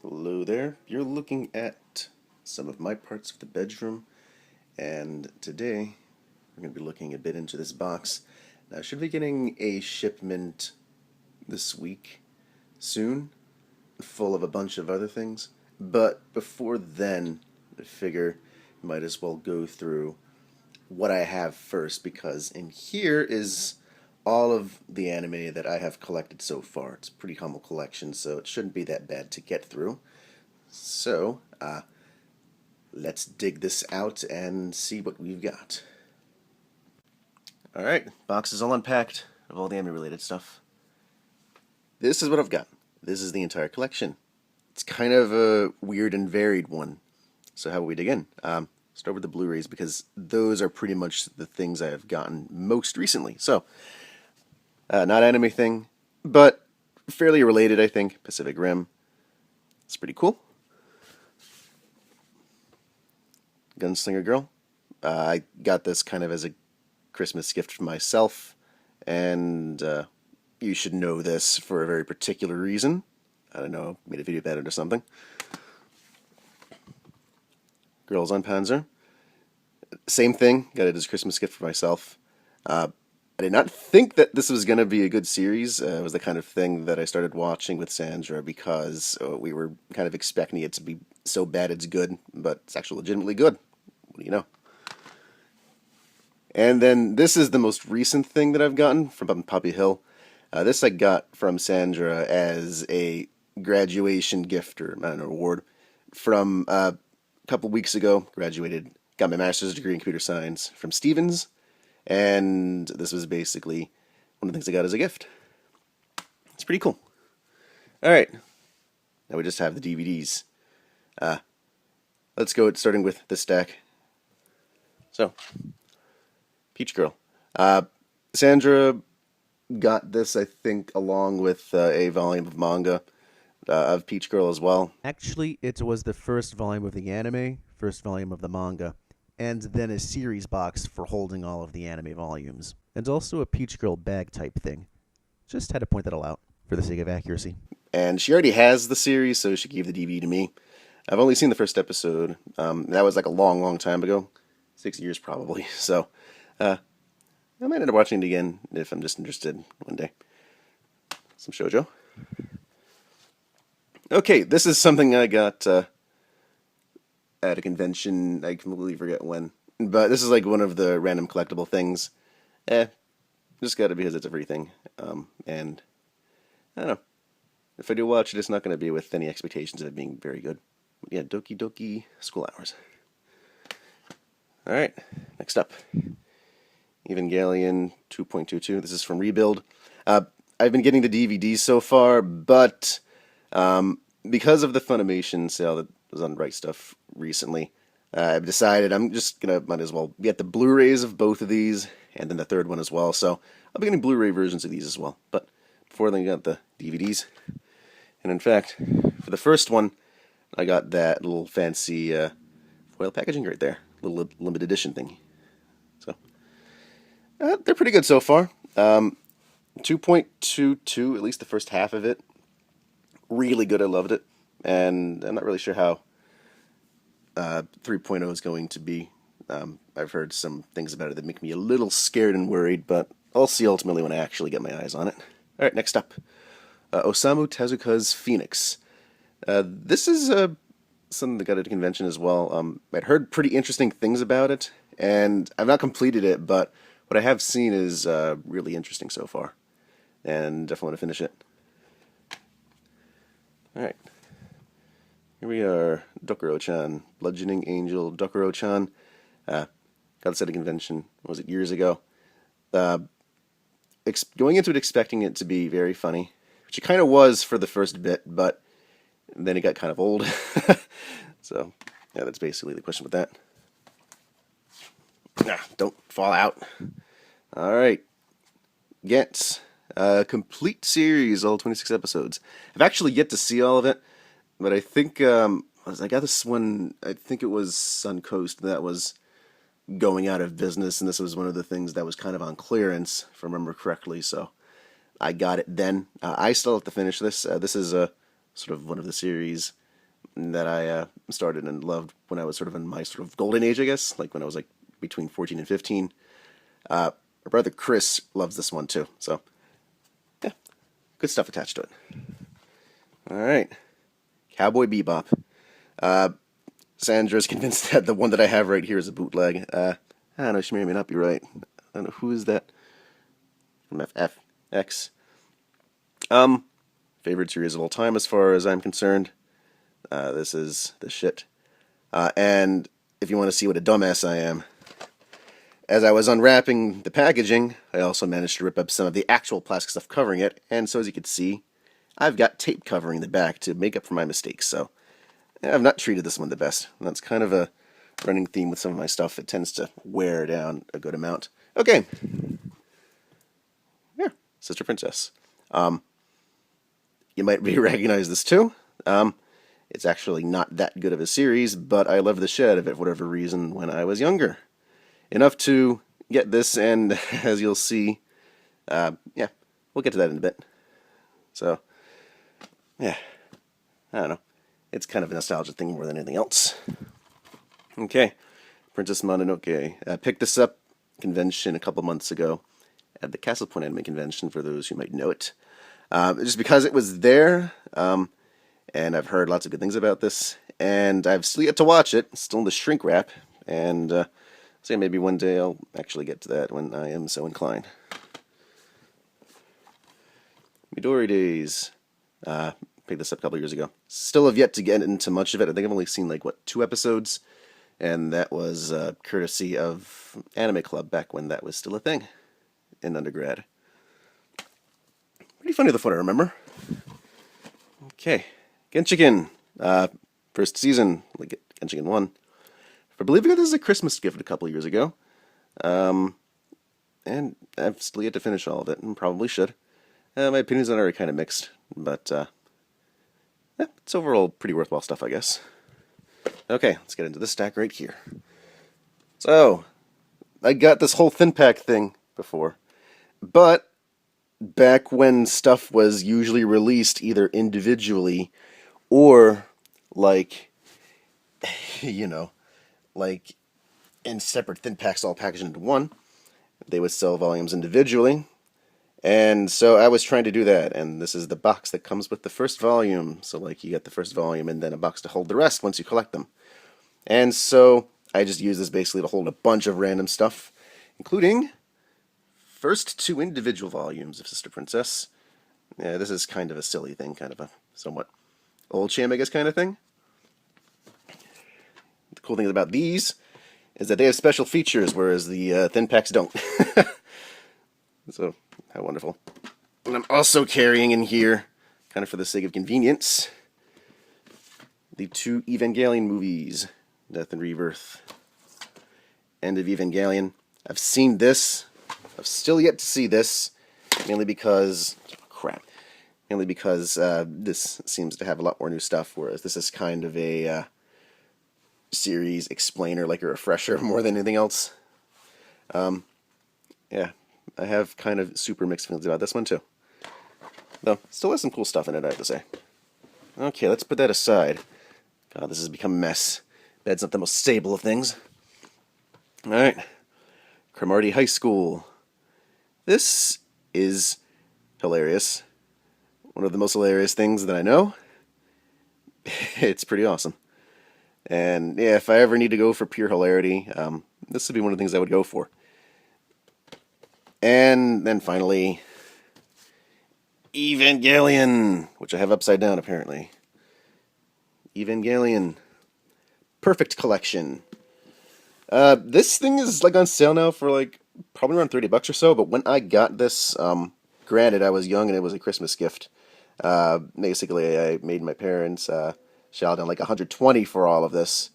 Hello there. You're looking at some of my parts of the bedroom, and today we're going to be looking a bit into this box. Now, I should be getting a shipment this week, soon, full of a bunch of other things. But before then, I figure I might as well go through what I have first, because in here is all of the anime that I have collected so far. It's a pretty humble collection, so it shouldn't be that bad to get through. So, let's dig this out and see what we've got. Alright, box is all unpacked of all the anime-related stuff. This is what I've got. This is the entire collection. It's kind of a weird and varied one. So how about we dig in? Start with the Blu-rays, because those are pretty much the things I have gotten most recently. So, not anime thing, but fairly related, I think. Pacific Rim. It's pretty cool. Gunslinger Girl. I got this kind of as a Christmas gift for myself, and you should know this for a very particular reason. I don't know, made a video about it or something. Girls on Panzer. Same thing, got it as a Christmas gift for myself. I did not think that this was going to be a good series. It was the kind of thing that I started watching with Sandra because we were kind of expecting it to be so bad it's good, but it's actually legitimately good. What do you know? And then this is the most recent thing that I've gotten from Poppy Hill. This I got from Sandra as a graduation gift, or I don't know, award, from a couple weeks ago. Graduated, got my master's degree in computer science from Stevens, and this was basically one of the things I got as a gift. It's pretty cool. Alright, now we just have the DVDs. Let's go starting with this stack. So, Peach Girl. Sandra got this, I think, along with a volume of manga of Peach Girl as well. Actually, it was the first volume of the anime, first volume of the manga, and then a series box for holding all of the anime volumes. And also a Peach Girl bag type thing. Just had to point that all out for the sake of accuracy. And she already has the series, so she gave the DVD to me. I've only seen the first episode. That was like a long, long time ago. 6 years probably. So, I might end up watching it again if I'm just interested one day. Some shoujo. Okay, this is something I got at a convention. I completely forget when. But this is like one of the random collectible things. Just got it because it's a free thing. And I don't know. If I do watch it, it's not going to be with any expectations of it being very good. But yeah, Doki Doki School Hours. Alright, next up. Evangelion 2.22. This is from Rebuild. I've been getting the DVDs so far, but because of the Funimation sale that was on Right Stuff recently, I've decided I'm just might as well get the Blu-rays of both of these, and then the third one as well. So I'll be getting Blu-ray versions of these as well. But before then, I got the DVDs. And in fact, for the first one, I got that little fancy foil packaging right there. Little limited edition thing. So, they're pretty good so far. 2.22, at least the first half of it. Really good, I loved it. And I'm not really sure how 3.0 is going to be. I've heard some things about it that make me a little scared and worried, but I'll see ultimately when I actually get my eyes on it. Alright, next up. Osamu Tezuka's Phoenix. This is something that got at a convention as well. I'd heard pretty interesting things about it, and I've not completed it, but what I have seen is really interesting so far, and definitely want to finish it. Alright. Here we are, Dokuro-chan, Bludgeoning Angel Dokuro-chan. Got this at a convention, what was it, years ago. Going into it expecting it to be very funny, which it kind of was for the first bit, but then it got kind of old. So, yeah, that's basically the question with that. Don't fall out. Alright. Gets a complete series, all 26 episodes. I've actually yet to see all of it, but I think, I got this one, I think it was Suncoast that was going out of business, and this was one of the things that was kind of on clearance, if I remember correctly, so I got it then. I still have to finish this. This is a sort of one of the series that I started and loved when I was sort of in my sort of golden age, I guess, like when I was like between 14 and 15. My brother Chris loves this one too, so yeah, good stuff attached to it. All right, Cowboy Bebop. Sandra's convinced that the one that I have right here is a bootleg. I don't know, she may or may not be right. I don't know, who is that? From FX. Favorite series of all time as far as I'm concerned. This is the shit. And if you want to see what a dumbass I am, as I was unwrapping the packaging, I also managed to rip up some of the actual plastic stuff covering it, and so as you can see, I've got tape covering the back to make up for my mistakes, so I've not treated this one the best. And that's kind of a running theme with some of my stuff. It tends to wear down a good amount. Okay. Yeah, Sister Princess. You might recognize this too. It's actually not that good of a series, but I loved the shit out of it for whatever reason when I was younger. Enough to get this, and as you'll see, yeah, we'll get to that in a bit. So, yeah, I don't know. It's kind of a nostalgia thing more than anything else. Okay, Princess Mononoke. I picked this up at convention a couple months ago at the Castle Point Anime Convention, for those who might know it. Just because it was there, and I've heard lots of good things about this, and I've still yet to watch it, still in the shrink wrap, and so yeah, maybe one day I'll actually get to that when I am so inclined. Midori Days. Picked this up a couple years ago. Still have yet to get into much of it. I think I've only seen like, 2 episodes, and that was courtesy of Anime Club back when that was still a thing in undergrad. Pretty funny, the foot I remember. Okay, Genshiken. First season, like Genshiken 1. I believe I got this as a Christmas gift a couple years ago. And I've still yet to finish all of it, and probably should. My opinions on it are kind of mixed, but yeah, it's overall pretty worthwhile stuff, I guess. Okay, let's get into this stack right here. So, I got this whole thin pack thing before, but back when stuff was usually released either individually or like, like in separate thin packs all packaged into one, they would sell volumes individually. And so I was trying to do that, and this is the box that comes with the first volume. So like you get the first volume and then a box to hold the rest once you collect them. And so I just use this basically to hold a bunch of random stuff, including first 2 individual volumes of Sister Princess. Yeah, this is kind of a silly thing, kind of a somewhat old sham, I guess, kind of thing. The cool thing about these is that they have special features, whereas the thin packs don't. So, how wonderful. And I'm also carrying in here, kind of for the sake of convenience, the 2 Evangelion movies, Death and Rebirth, End of Evangelion. I've seen this. I've still yet to see this, mainly because, this seems to have a lot more new stuff, whereas this is kind of a series explainer, like a refresher, more than anything else. Yeah. I have kind of super mixed feelings about this one, too. Though, still has some cool stuff in it, I have to say. Okay, let's put that aside. God, this has become a mess. Bed's not the most stable of things. Alright. Cromartie High School. This is hilarious. One of the most hilarious things that I know. It's pretty awesome. And, yeah, if I ever need to go for pure hilarity, this would be one of the things I would go for. And then finally, Evangelion, which I have upside down apparently. Evangelion. Perfect collection. This thing is like on sale now for like probably around $30 or so, but when I got this, granted I was young and it was a Christmas gift. Basically I made my parents shell down like $120 for all of this,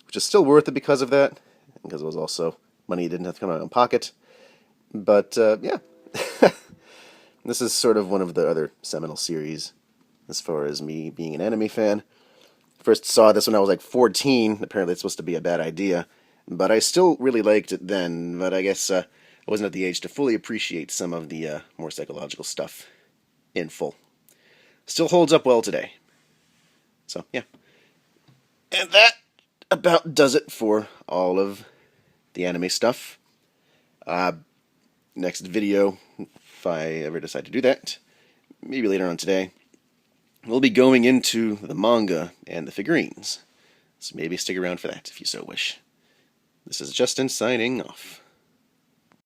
which is still worth it because of that, because it was also money you didn't have to come out of my own pocket. But, yeah. This is sort of one of the other seminal series as far as me being an anime fan. First saw this when I was like 14. Apparently it's supposed to be a bad idea. But I still really liked it then. But I guess I wasn't at the age to fully appreciate some of the more psychological stuff in full. Still holds up well today. So, yeah. And that about does it for all of the anime stuff. Next video, if I ever decide to do that, maybe later on today, we'll be going into the manga and the figurines. So maybe stick around for that if you so wish. This is Justin signing off.